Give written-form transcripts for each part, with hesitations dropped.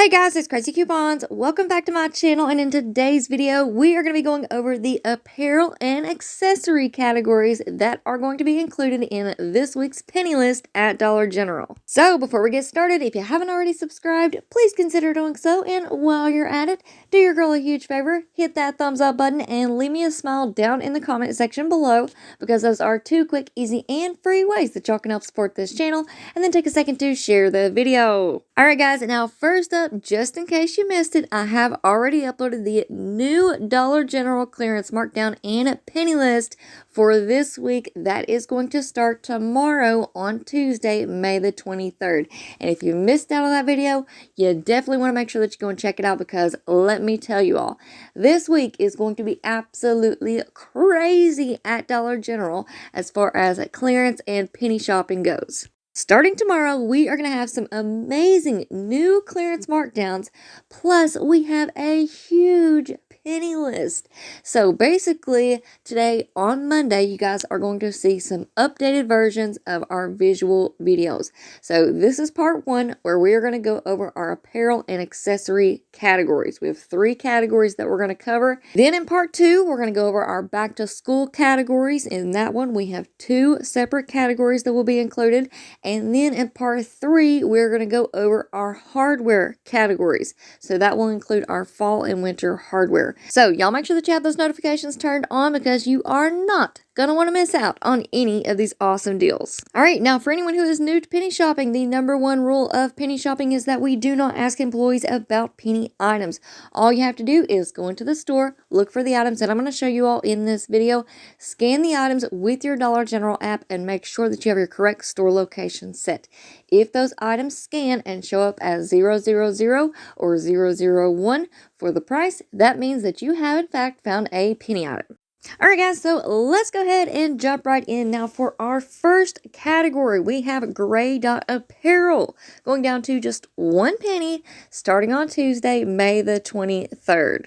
Hey guys, it's Craz-E Coupons. Welcome back to my channel, and in today's video, we are going to be going over the apparel and accessory categories that are going to be included in this week's penny list at Dollar General. So before we get started, if you haven't already subscribed, please consider doing so, and while you're at it, do your girl a huge favor, hit that thumbs up button and leave me a smile down in the comment section below, because those are two quick, easy, and free ways that y'all can help support this channel, and then take a second to share the video. Alright guys, now first up, just in case you missed it, I have already uploaded the new Dollar General clearance markdown and penny list for this week. That is going to start tomorrow on Tuesday, May the 23rd. And if you missed out on that video, you definitely want to make sure that you go and check it out, because let me tell you all, this week is going to be absolutely crazy at Dollar General as far as clearance and penny shopping goes. Starting tomorrow, we are going to have some amazing new clearance markdowns, plus we have a huge penny list. So basically, today on Monday, you guys are going to see some updated versions of our visual videos. So this is part one, where we are going to go over our apparel and accessory categories. We have 3 categories that we're going to cover. Then in part two, we're going to go over our back to school categories. In that one, we have 2 separate categories that will be included. And then in part 3, we're going to go over our hardware categories. So that will include our fall and winter hardware. So y'all make sure that you have those notifications turned on, because you are not going to want to miss out on any of these awesome deals. All right, now for anyone who is new to penny shopping, the #1 rule of penny shopping is that we do not ask employees about penny items. All you have to do is go into the store, look for the items that I'm going to show you all in this video, scan the items with your Dollar General app, and make sure that you have your correct store location set. If those items scan and show up as 000 or 001 for the price, that means that you have in fact found a penny item. Alright guys, so let's go ahead and jump right in. Now for our first category, we have gray Dot Apparel, going down to just 1 penny, starting on Tuesday, May the 23rd.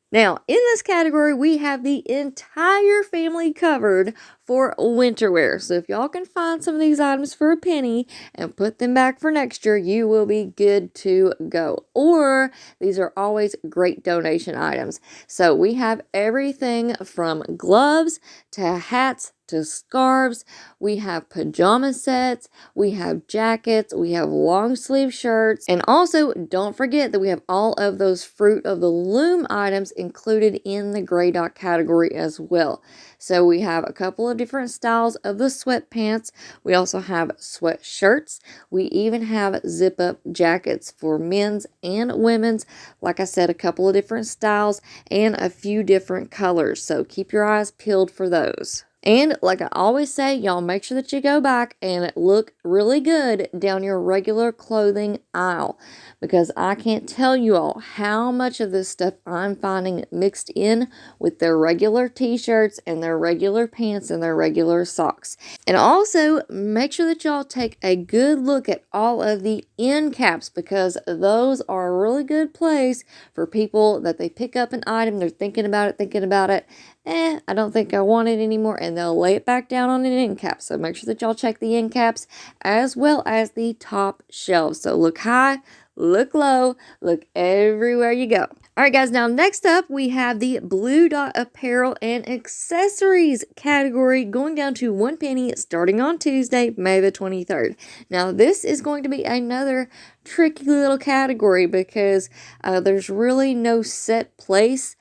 Now, in this category, we have the entire family covered for winter wear. So if y'all can find some of these items for a penny and put them back for next year, you will be good to go. Or these are always great donation items. So we have everything from gloves to hats to scarves. We have pajama sets, we have jackets, we have long sleeve shirts, and also don't forget that we have all of those Fruit of the Loom items included in the gray dot category as well. So we have a couple of different styles of the sweatpants. We also have sweatshirts. We even have zip up jackets for men's and women's. Like I said, a couple of different styles and a few different colors. So keep your eyes peeled for those. And like I always say, y'all make sure that you go back and look really good down your regular clothing aisle, because I can't tell you all how much of this stuff I'm finding mixed in with their regular t-shirts and their regular pants and their regular socks. And also make sure that y'all take a good look at all of the end caps, because those are a really good place for people that they pick up an item, they're thinking about it, I don't think I want it anymore, and they'll lay it back down on an end cap. So make sure that y'all check the end caps as well as the top shelves. So look high, look low, look everywhere you go. All right, guys, now next up we have the Blue Dot Apparel and Accessories category, going down to 1 penny, starting on Tuesday, May the 23rd. Now this is going to be another tricky little category, because there's really no set place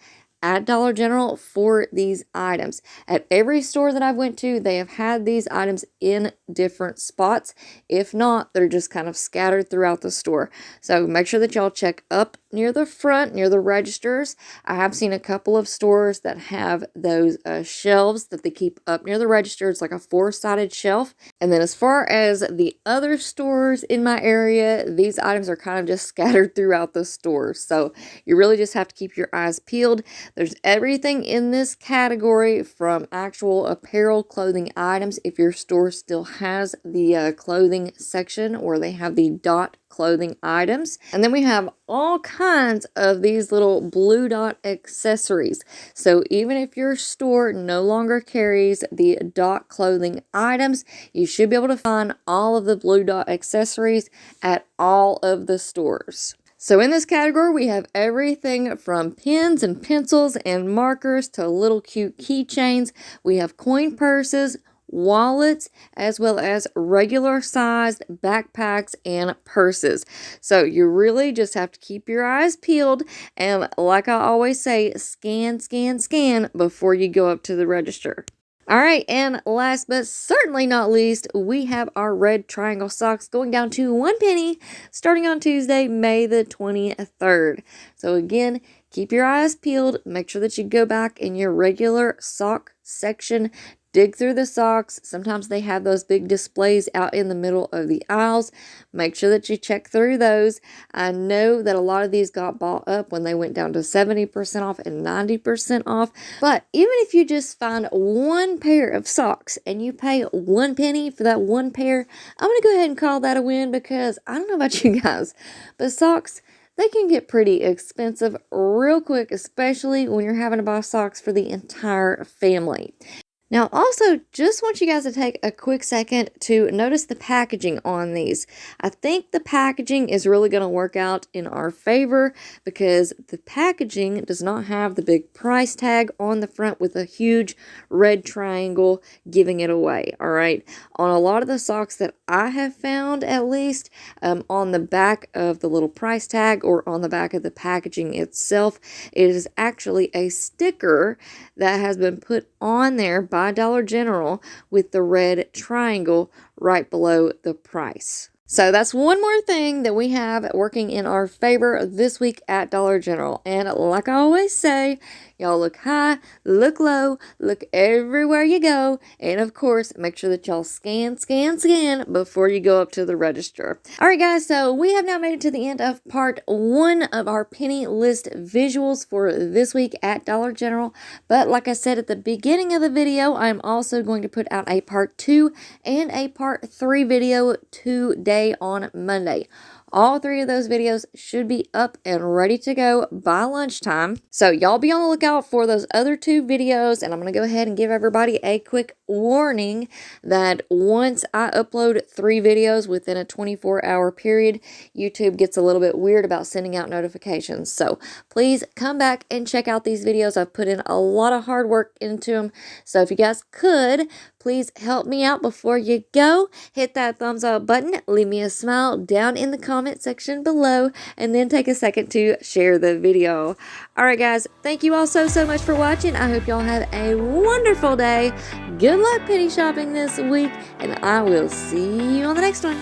at Dollar General for these items. At every store that I've went to, they have had these items in different spots. If not, they're just kind of scattered throughout the store. So make sure that y'all check up near the front, near the registers. I have seen a couple of stores that have those shelves that they keep up near the register. It's like a 4-sided shelf. And then as far as the other stores in my area, these items are kind of just scattered throughout the store. So you really just have to keep your eyes peeled. There's everything in this category, from actual apparel clothing items, if your store still has the clothing section, or they have the Dot clothing items. And then we have all kinds of these little Blue Dot accessories. So even if your store no longer carries the Dot clothing items, you should be able to find all of the Blue Dot accessories at all of the stores. So in this category, we have everything from pens and pencils and markers to little cute keychains. We have coin purses, wallets, as well as regular sized backpacks and purses. So you really just have to keep your eyes peeled, and like I always say, scan, scan, scan before you go up to the register. All right, and last but certainly not least, we have our red triangle socks going down to 1 penny starting on Tuesday, May the 23rd. So again, keep your eyes peeled. Make sure that you go back in your regular sock section, dig through the socks. Sometimes they have those big displays out in the middle of the aisles. Make sure that you check through those. I know that a lot of these got bought up when they went down to 70% off and 90% off. But even if you just find one pair of socks and you pay 1 penny for that one pair, I'm going to go ahead and call that a win, because I don't know about you guys, but socks, they can get pretty expensive real quick, especially when you're having to buy socks for the entire family. Now, also, just want you guys to take a quick second to notice the packaging on these. I think the packaging is really going to work out in our favor, because the packaging does not have the big price tag on the front with a huge red triangle giving it away, all right? On a lot of the socks that I have found, at least, on the back of the little price tag or on the back of the packaging itself, it is actually a sticker that has been put on there by Dollar General with the red triangle right below the price. So that's one more thing that we have working in our favor this week at Dollar General. And like I always say, y'all look high, look low, look everywhere you go. And of course, make sure that y'all scan, scan, scan before you go up to the register. All right, guys, so we have now made it to the end of part 1 of our penny list visuals for this week at Dollar General. But like I said at the beginning of the video, I'm also going to put out a part 2 and a part 3 video today on Monday. All 3 of those videos should be up and ready to go by lunchtime. So y'all be on the lookout for those other 2 videos. And I'm going to go ahead and give everybody a quick warning that once I upload 3 videos within a 24-hour period, YouTube gets a little bit weird about sending out notifications. So please come back and check out these videos. I've put in a lot of hard work into them. So if you guys could, please help me out before you go. Hit that thumbs up button. Leave me a smile down in the comment section below, and then take a second to share the video. All right, guys, thank you all so much for watching. I hope y'all have a wonderful day. Good luck penny shopping this week, and I will see you on the next one.